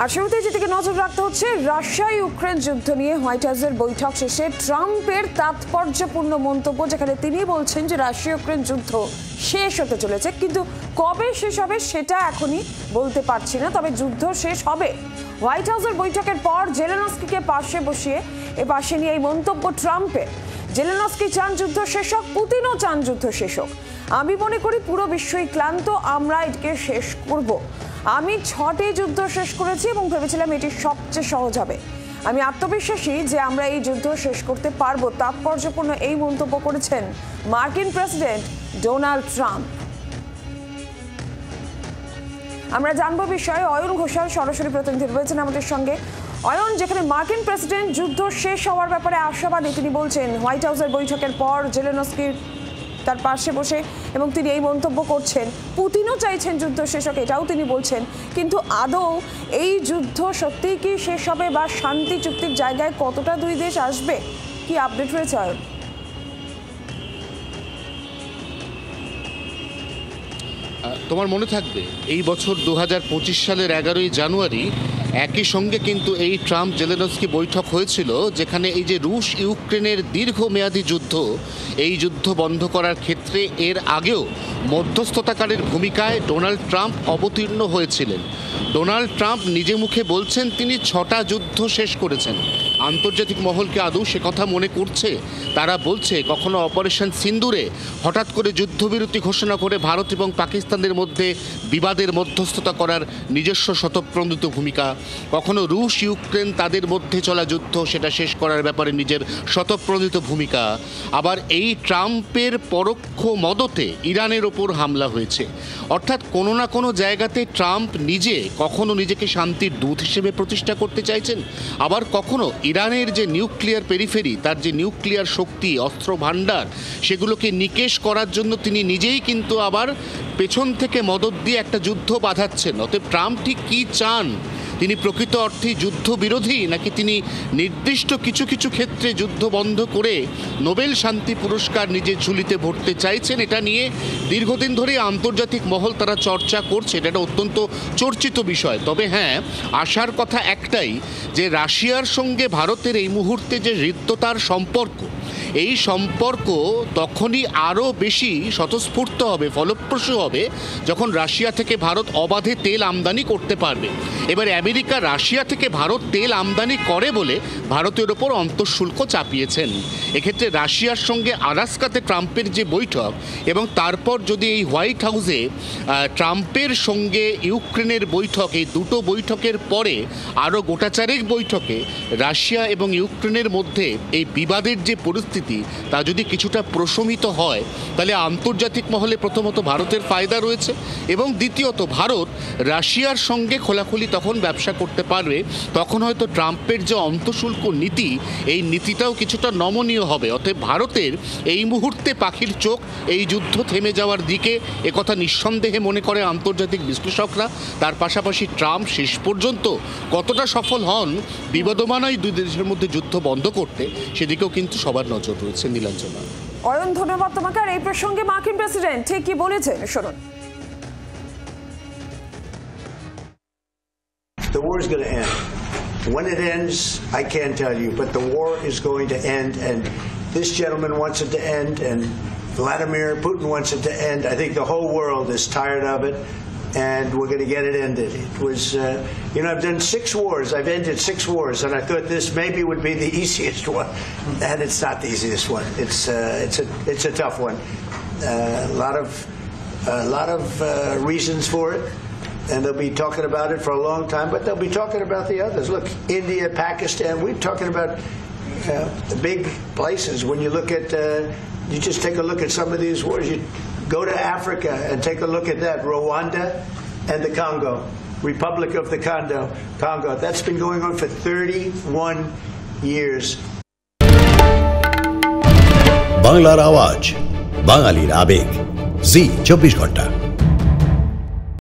আর শুরুতে যেদিকে নজর রাখতে হচ্ছে, রাশিয়া ইউক্রেন যুদ্ধ নিয়ে হোয়াইট হাউসের বৈঠক শেষে ট্রাম্পের তাৎপর্যপূর্ণ মন্তব্য, যেখানে তিনি বলছেন যে রাশিয়া ইউক্রেন যুদ্ধ শেষ হতে চলেছে, কিন্তু কবে শেষ হবে সেটা এখনই বলতে পারছি না, তবে যুদ্ধ শেষ হবে। হোয়াইট হাউসের বৈঠকের পর জেলেনস্কিকে পাশে বসিয়ে পাশে নিয়ে এই মন্তব্য ট্রাম্পের। জেলেনস্কি চান যুদ্ধ শেষ হোক, পুতিনও চান যুদ্ধ শেষ হোক। আমি মনে করি পুরো বিশ্বই ক্লান্ত, আমরা এটাকে শেষ করব। আমি 6টি যুদ্ধ শেষ করেছি এবং ভেবেছিলাম এটি সবচেয়ে সহজ হবে। আমি আত্মবিশ্বাসী যে আমরা এই যুদ্ধ শেষ করতে পারবো। তাৎপর্যপূর্ণ এই মন্তব্য করেছেন মার্কিন প্রেসিডেন্ট ডোনাল্ড ট্রাম্প। আমরা জানবো বিষয়ে অয়ন ঘোষাল সরাসরি প্রতিনিধি রয়েছেন আমাদের সঙ্গে। অয়ন, যেখানে মার্কিন প্রেসিডেন্ট যুদ্ধ শেষ হওয়ার ব্যাপারে আশাবাদী, তিনি বলছেন হোয়াইট হাউসের বৈঠকের পর জেলেনস্কির তার পাশে বসে এবং তিনি এই মন্তব্য করছেন, পুতিনও চাইছেন যুদ্ধ শেষ হোক, এটাও তিনি বলছেন, কিন্তু আদৌ এই যুদ্ধ সত্যিই কি শেষ হবে বা শান্তি চুক্তির জায়গায় কতটা দুই দেশ আসবে, কি আপডেট রয়েছে অয়ন? তোমার মনে থাকবে এই বছর 2025 সালের 11ই জানুয়ারি একই সঙ্গে কিন্তু এই ট্রাম্প জেলেনস্কি বৈঠক হয়েছিল, যেখানে এই যে রুশ ইউক্রেনের দীর্ঘমেয়াদী যুদ্ধ, এই যুদ্ধ বন্ধ করার ক্ষেত্রে এর আগেও মধ্যস্থতাকারীর ভূমিকায় ডোনাল্ড ট্রাম্প অবতীর্ণ হয়েছিলেন। ডোনাল্ড ট্রাম্প নিজে মুখে বলছেন তিনি 6টা যুদ্ধ শেষ করেছেন। আন্তর্জাতিক মহলকে আদৌ সে কথা মনে করছে? তারা বলছে কখনো অপারেশন সিন্দুরে হঠাৎ করে যুদ্ধবিরতি ঘোষণা করে ভারত এবং পাকিস্তানের মধ্যে বিবাদের মধ্যস্থতা করার নিজস্ব স্বতঃপ্রণোদিত ভূমিকা, কখনো রুশ ইউক্রেন তাদের মধ্যে চলা যুদ্ধ সেটা শেষ করার ব্যাপারে নিজের স্বতঃপ্রণোদিত ভূমিকা। আবার এই ট্রাম্পের পরোক্ষ মদতে ইরানের ওপর হামলা হয়েছে। অর্থাৎ কোনো না কোনো জায়গাতে ট্রাম্প নিজে কখনো নিজেকে শান্তির দূত হিসেবে প্রতিষ্ঠা করতে চাইছেন, আবার কখনো ইরানের যে নিউক্লিয়ার পেরিফেরি, তার যে নিউক্লিয়ার শক্তি, অস্ত্র ভাণ্ডার, সেগুলোকে নিকেশ করার জন্য তিনি নিজেই কিন্তু আবার পেছন থেকে মদত দিয়ে একটা যুদ্ধ বাঁধাচ্ছেন। অতএব ট্রাম্প ঠিক কী চান? তিনি প্রকৃত অর্থে যুদ্ধ বিরোধী, নাকি তিনি নির্দিষ্ট কিছু কিছু ক্ষেত্রে যুদ্ধ বন্ধ করে নোবেল শান্তি পুরস্কার নিজের ঝুলিতে ভরতে চাইছেন? এটা নিয়ে দীর্ঘদিন ধরে আন্তর্জাতিক মহল তারা চর্চা করছে, এটা একটা অত্যন্ত চর্চিত বিষয়। তবে হ্যাঁ, আশার কথা একটাই, যে রাশিয়ার সঙ্গে ভারতের এই মুহূর্তে যে হৃদ্যতার সম্পর্ক, এই সম্পর্ক তখনই আরও বেশি স্বতঃস্ফূর্ত হবে, ফলপ্রসূ হবে, যখন রাশিয়া থেকে ভারত অবাধে তেল আমদানি করতে পারবে। এবার আমেরিকা রাশিয়া থেকে ভারত তেল আমদানি করে বলে ভারতের ওপর অন্তঃশুল্ক চাপিয়েছেন। এক্ষেত্রে রাশিয়ার সঙ্গে আলাস্কাতে ট্রাম্পের যে বৈঠক, এবং তারপর যদি এই হোয়াইট হাউসে ট্রাম্পের সঙ্গে ইউক্রেনের বৈঠক, এই দুটো বৈঠকের পরে আরও গোটাচারেক বৈঠকে রাশিয়া এবং ইউক্রেনের মধ্যে এই বিবাদের যে পরিস্থিতি, তা যদি কিছুটা প্রশমিত হয়, তাহলে আন্তর্জাতিক মহলে প্রথমত ভারতের ফায়দা রয়েছে, এবং দ্বিতীয়ত ভারত রাশিয়ার সঙ্গে খোলাখুলি তখন ব্যবসা করতে পারবে। তখন হয়তো ট্রাম্পের যে অন্তঃশুল্ক নীতি, এই নীতিটাও কিছুটা নমনীয় হবে। অতএব ভারতের এই মুহূর্তে পাখির চোখ এই যুদ্ধ থেমে যাওয়ার দিকে, একথা নিঃসন্দেহে মনে করে আন্তর্জাতিক বিশ্লেষকরা। তার পাশাপাশি ট্রাম্প শেষ পর্যন্ত কতটা সফল হন বিবদমান এই দুই দেশের মধ্যে যুদ্ধ বন্ধ করতে, সেদিকেও কিন্তু সবার নজর রয়েছে। নীলাঞ্জনা। অয়ন, ধন্যবাদ তোমাকে। আর এই প্রসঙ্গে মার্কিন প্রেসিডেন্ট ঠিক কি বলেছেন শুনুন। The war is going to end. When it ends, I can't tell you, but the war is going to end, and this gentleman wants it to end, and Vladimir Putin wants it to end. I think the whole world is tired of it, and we're going to get it ended. It was, I've done 6 wars. I've ended 6 wars, and I thought this maybe would be the easiest one, and it's not the easiest one. It's a tough one. A lot of reasons for it. And they'll be talking about it for a long time, but they'll be talking about the others. Look, India, Pakistan, we're talking about the big places. When you look at, you just take a look at some of these wars. You go to Africa and take a look at that. Rwanda and the Congo, Republic of the Congo. That's been going on for 31 years. বাংলার আওয়াজ, বাঙালির আবেগ, জি 24 ঘন্টা।